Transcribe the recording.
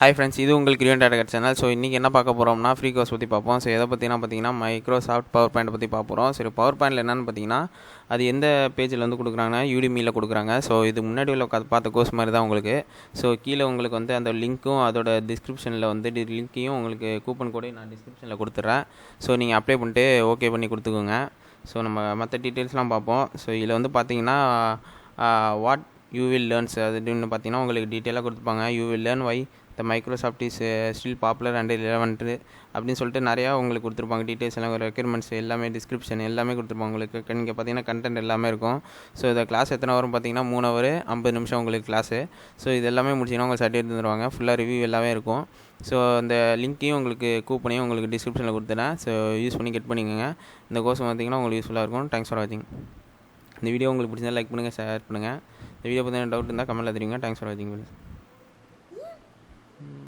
Hi friends, இது உங்களுக்கு கிரியன் Tata channel. So இன்றைக்கி என்ன பார்க்க போகிறோம்னா ஃப்ரீ கோர்ஸ் பற்றி பார்ப்போம். ஸோ எதை பார்த்தீங்கன்னா மைக்ரோசாஃப்ட் பவர் பாயிண்ட் பற்றி பார்க்க போகிறோம். சரி, பவர் பாயிண்டில் என்னென்னு பார்த்தீங்கன்னா அது எந்த பேஜில் வந்து கொடுக்குறாங்கன்னா யூடிமியில் கொடுக்குறாங்க. ஸோ இது முன்னாடி உள்ள பார்த்த கோர்ஸ் மாதிரி தான் உங்களுக்கு. ஸோ கீழே உங்களுக்கு வந்து அந்த லிங்க்கும் அதோட டிஸ்கிரிப்ஷனில் வந்து லிங்க்கையும் உங்களுக்கு கூப்பன் கோடை நான் டிஸ்கிரிப்ஷனில் கொடுத்துட்றேன். ஸோ நீங்கள் அப்ளை பண்ணிட்டு ஓகே பண்ணி கொடுத்துக்கோங்க. ஸோ நம்ம மற்ற டீட்டெயில்ஸ்லாம் பார்ப்போம். ஸோ இதில் வந்து பார்த்தீங்கன்னா வாட் யூ வில் லேர்ன்ஸ் அதுன்னு பார்த்தீங்கன்னா உங்களுக்கு டீட்டெயிலாக கொடுத்துருப்பாங்க. You will learn why the Microsoft is still popular and relevant அப்படின்னு சொல்லிட்டு நிறையா உங்களுக்கு கொடுத்துருப்பாங்க. டீட்டெயில்ஸ் எல்லாம் ரெக்யர்மெண்ட்ஸ் எல்லாமே டிஸ்கிரிப்ஷன் எல்லாமே கொடுத்துருப்பாங்க உங்களுக்கு. நீங்கள் பார்த்தீங்கன்னா கண்டென்ட் எல்லாமே இருக்கும். ஸோ இந்த கிளாஸ் எத்தனை வரும் பார்த்தீங்கன்னா 3 ஹவர் 50 நிமிஷம் உங்களுக்கு கிளாஸு. ஸோ இது எல்லாமே முடிச்சிங்கன்னா உங்களுக்கு சர்டிஃபிகேட் தந்துடுவாங்க. ஃபுல்லாக ரிவ்யூ எல்லாமே இருக்கும். ஸோ அந்த லிங்க்கையும் உங்களுக்கு கூப்பனையும் உங்களுக்கு டிஸ்கிரிப்ஷனில் கொடுத்துறேன். ஸோ யூஸ் பண்ணி கெட் பண்ணிக்கோங்க. இந்த கோர்ஸ் பார்த்தீங்கன்னா உங்களுக்கு யூஸ்ஃபுல்லாக இருக்கும். தேங்க்ஸ் ஃபார் வாட்சிங். இந்த வீடியோ உங்களுக்கு பிடிச்சா லைக் பண்ணுங்கள், ஷேர் பண்ணுங்கள். இந்த வீடியோ பற்றின டவுட் இருந்தால் கமெண்ட்டில் தெரியுங்க. தேங்க்ஸ் ஃபார் வாட்சிங்.